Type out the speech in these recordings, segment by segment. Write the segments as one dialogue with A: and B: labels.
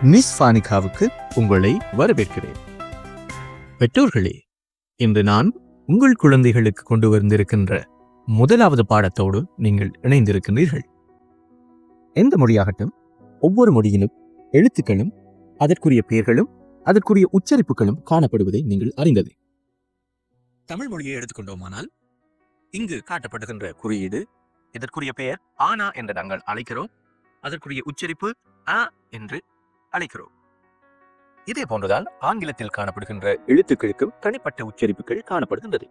A: Miss ஃபானிகாவுக்கு உங்களை வரவேற்கிறேன். பெற்றோர்களே, இன்று நான் உங்கள் குழந்தைகளுக்கு கொண்டு வந்திருக்கின்ற முதலாவது பாடத்தோடு நீங்கள் இணைந்திருக்கின்றீர்கள். எந்த மொழியாகட்டும், ஒவ்வொரு மொழியிலும் எழுத்துக்களும் அதற்குரிய பெயர்களும் அதற்குரிய உச்சரிப்புகளும் காணப்படுவதை நீங்கள் அறிந்தது. தமிழ் மொழியை எடுத்துக்கொண்டோமானால் இங்கு காட்டப்படுகின்ற குறியீடு, இதற்குரிய பெயர் ஆனா என்று நாங்கள் அழைக்கிறோம். அதற்குரிய உச்சரிப்பு அ என்று அழைக்கிறோம். இதே போன்றதால் ஆங்கிலத்தில் காணப்படுகின்ற எழுத்துக்களுக்கும் தனிப்பட்ட உச்சரிப்புகள் காணப்படுகின்றது.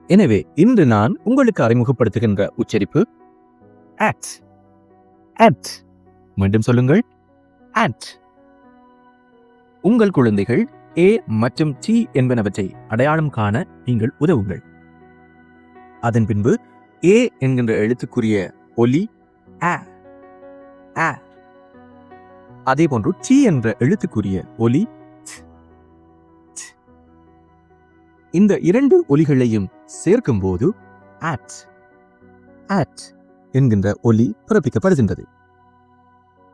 A: எனவே இன்று நான் உங்களுக்கு அறிமுகப்படுத்துகின்ற உச்சரிப்பு ஆட். ஆட். மீண்டும் சொல்லுங்கள், ஆட். உங்கள் குழந்தைகள் ஏ மற்றும் டி என்பனவற்றை அடையாளம் காண நீங்கள் உதவுங்கள். அதன் பின்பு ஏ என்கின்ற எழுத்துக்குரிய ஒலி ஆ. ஆ. அதே போன்று டி என்ற எழுத்துக்குரிய ஒலி. இந்த இரண்டு ஒலிகளையும் சேர்க்கும் போது ஆட் ஆட் என்கின்ற ஒலி பிறப்பிக்கப்படுகின்றது.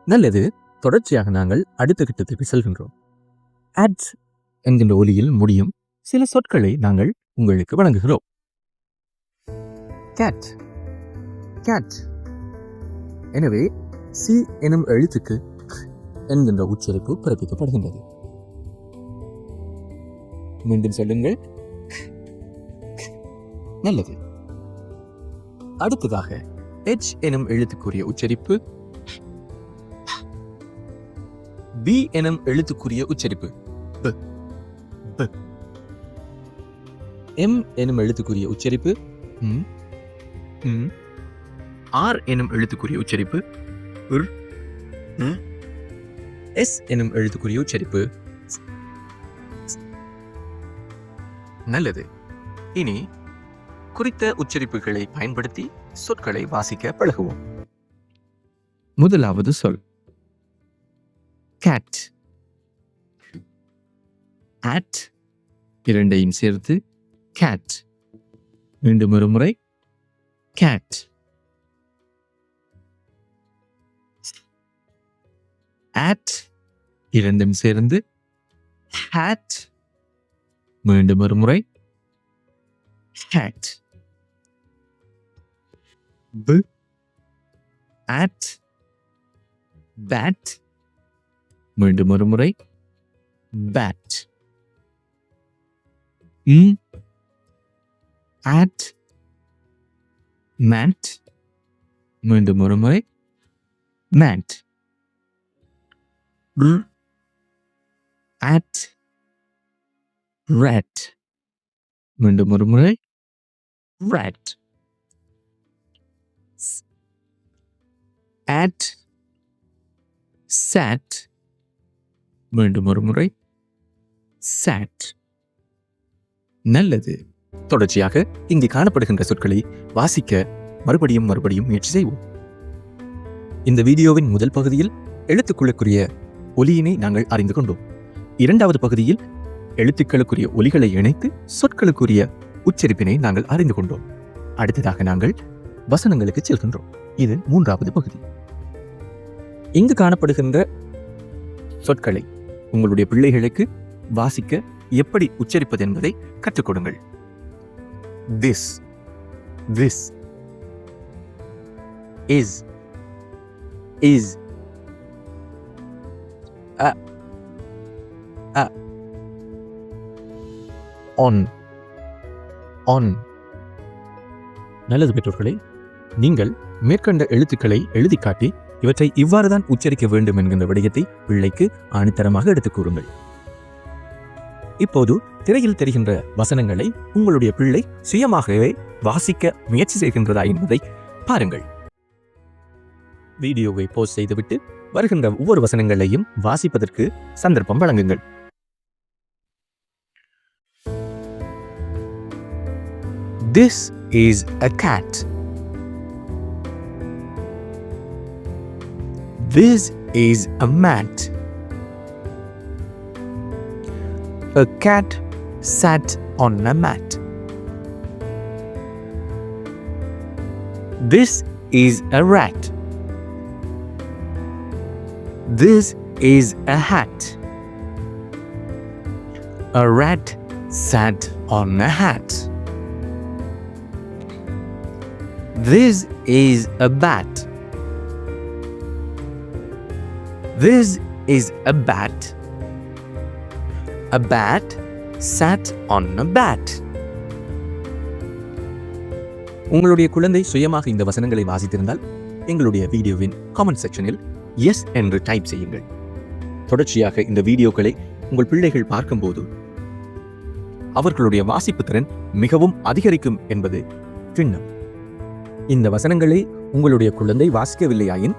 A: நல்லது, தொடர்ச்சியாக நாங்கள் அடுத்த கட்டத்திற்கு செல்கின்றோம். ஆட் என்கின்ற ஒலியில் முடியும் சில சொற்களை நாங்கள் உங்களுக்கு வழங்குகிறோம். கேட். கேட். எனவே சி எனும் எழுத்துக்கு என்கின்ற உச்சரிப்பு பிறப்பிக்கப்படுகின்றது. மீண்டும் சொல்லுங்கள். நல்லது. அடுத்ததாக எச் எனும் எழுத்துக்குரிய உச்சரிப்பு, பி எனும் எழுத்துக்குரிய உச்சரிப்பு, எம் எனும் எழுத்துக்குரிய உச்சரிப்பு, ஆர் எனும் எழுத்துக்குரிய உச்சரிப்பு, எஸ் எனும் எழுத்துக்குரிய உச்சரிப்பு. நல்லது. இனி குறித்த உச்சரிப்புகளை பயன்படுத்தி சொற்களை வாசிக்க பழகுவோம். முதலாவது சொல் கேட். ஆட் இரண்டையும் சேர்த்து கேட். மீண்டும் ஒரு முறை கேட். ஆட் இரண்டும் சேர்ந்து ஹேட். மீண்டும் ஒரு முறை ஹேட். ப ஆட் பேட். மீண்டும் ஒரு முறை பேட். Add mat. மீண்டும் ஒரு முறை மேட். Add rat. மீண்டும் ஒரு முறை rat. Add sat. மீண்டும் ஒரு முறை sat. நல்லது. தொடர்ச்சியாக இங்கு காணப்படுகின்ற சொற்களை வாசிக்க மறுபடியும் முயற்சி செய்வோம். இந்த வீடியோவின் முதல் பகுதியில் எழுத்துக்களுக்குரிய ஒலியினை நாங்கள் அறிந்து கொண்டோம். இரண்டாவது பகுதியில் எழுத்துக்களுக்குரிய ஒலிகளை இணைத்து சொற்களுக்குரிய உச்சரிப்பினை நாங்கள் அறிந்து கொண்டோம். அடுத்ததாக நாங்கள் வசனங்களுக்கு செல்கின்றோம். இது மூன்றாவது பகுதி. இங்கு காணப்படுகின்ற சொற்களை உங்களுடைய பிள்ளைகளுக்கு வாசிக்க எப்படி உச்சரிப்பது என்பதை கற்றுக் கொடுங்கள். This, this, is, on. நல்லது பெற்றோர்களே, நீங்கள் மேற்கண்ட எழுத்துக்களை எழுதி காட்டி இவற்றை இவ்வாறுதான் உச்சரிக்க வேண்டும் என்கின்ற விடயத்தை பிள்ளைக்கு ஆணித்தரமாக எடுத்துக் கூறுங்கள். இப்போது திரையில் தெரிகின்ற வசனங்களை உங்களுடைய பிள்ளை சுயமாகவே வாசிக்க முயற்சி செய்கின்றதா என்பதை பாருங்கள். வீடியோவை போஸ்ட் செய்துவிட்டு வருகின்ற ஒவ்வொரு வசனங்களையும் வாசிப்பதற்கு சந்தர்ப்பம் வழங்குங்கள். This is a cat. This is a mat. A cat sat on a mat. This is a rat. This is a hat. A rat sat on a hat. This is a bat. This is a bat. A bat sat on a bat. உங்களுடைய குழந்தை சுயமாக இந்த வசனங்களை வாசித்திருந்தால் எங்களுடைய வீடியோவின் comment செக்ஷனில் S என்று type செய்யுங்கள். தொடர்ச்சியாக இந்த வீடியோக்களை உங்கள் பிள்ளைகள் பார்க்கும்போது அவர்களுடைய வாசிப்பு திறன் மிகவும் அதிகரிக்கும் என்பது திண்ணம். இந்த வசனங்களை உங்களுடைய குழந்தை வாசிக்கவில்லையாயின்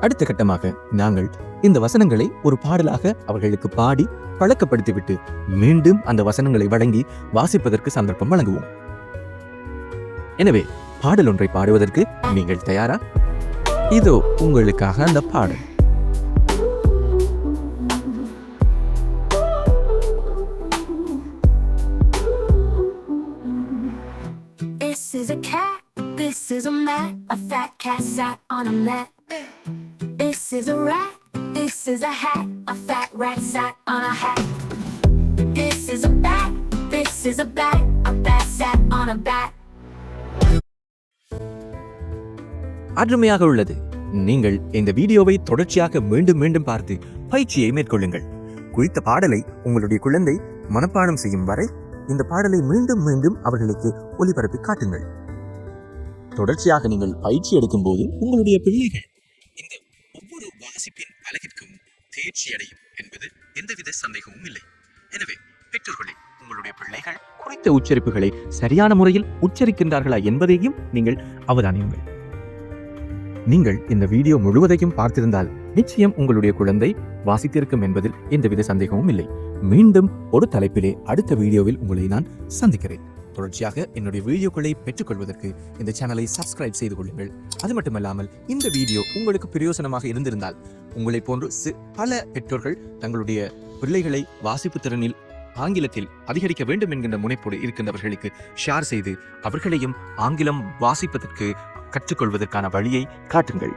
A: அடுத்த கட்டமாக நாங்கள் இந்த வசனங்களை ஒரு பாடலாக அவர்களுக்கு பாடி பழக்கப்படுத்திவிட்டு மீண்டும் அந்த வசனங்களை வழங்கி வாசிப்பதற்கு சந்தர்ப்பம் வழங்குவோம். எனவே பாடல் ஒன்றை பாடுவதற்கு நீங்கள் தயாரா? இதோ உங்களுக்காக அந்த பாடல்.
B: This is a cat, this is a mat, a fat cat sat on a mat. This is a rat, this is a hat, a fat rat sat on a hat. This is a bat, this is a bat, a bat sat on a bat.
A: அருமையாக உள்ளது. நீங்கள் இந்த வீடியோவை தொடர்ச்சியாக மீண்டும் மீண்டும் பார்த்து பயிற்சியை மேற்கொள்ளுங்கள். குறித்த பாடலை உங்களுடைய குழந்தை மனப்பாடம் செய்யும் வரை இந்த பாடலை மீண்டும் மீண்டும் அவர்களுக்கு ஒளிபரப்பி காட்டுங்கள். தொடர்ச்சியாக நீங்கள் பயிற்சி எடுக்கும் போது உங்களுடைய பிள்ளைகள் இந்த ஒவ்வொரு வாசிப்பின் அழகிற்கும் தேர்ச்சி அடையும் என்பது எந்தவித சந்தேகமும் இல்லை. எனவே பெற்றோர்களே, உங்களுடைய பிள்ளைகள் குறித்த உச்சரிப்புகளை சரியான முறையில் உச்சரிக்கின்றார்களா என்பதையும் நீங்கள் அவதானியுங்கள். நீங்கள் இந்த வீடியோ முழுவதையும் பார்த்திருந்தால் நிச்சயம் உங்களுடைய குழந்தை வாசித்திருக்கும் என்பதில் எந்தவித சந்தேகமும் இல்லை. மீண்டும் ஒரு தலைப்பிலே அடுத்த வீடியோவில் உங்களை நான் சந்திக்கிறேன். தொடர்ச்சியாக என்னுடைய வீடியோக்களை பெற்றுக்கொள்வதற்கு இந்த சேனலை சப்ஸ்கிரைப் செய்து கொள்ளுங்கள். அது மட்டுமல்லாமல் இந்த வீடியோ உங்களுக்கு பிரயோசனமாக இருந்திருந்தால் உங்களை போன்று பல பெற்றோர்கள் தங்களுடைய பிள்ளைகளை வாசிப்பு திறனில் ஆங்கிலத்தில் அதிகரிக்க வேண்டும் என்கின்ற முனைப்போடு இருக்கின்றவர்களுக்கு ஷேர் செய்து அவர்களையும் ஆங்கிலம் வாசிப்பதற்கு கற்றுக்கொள்வதற்கான வழியை காட்டுங்கள்.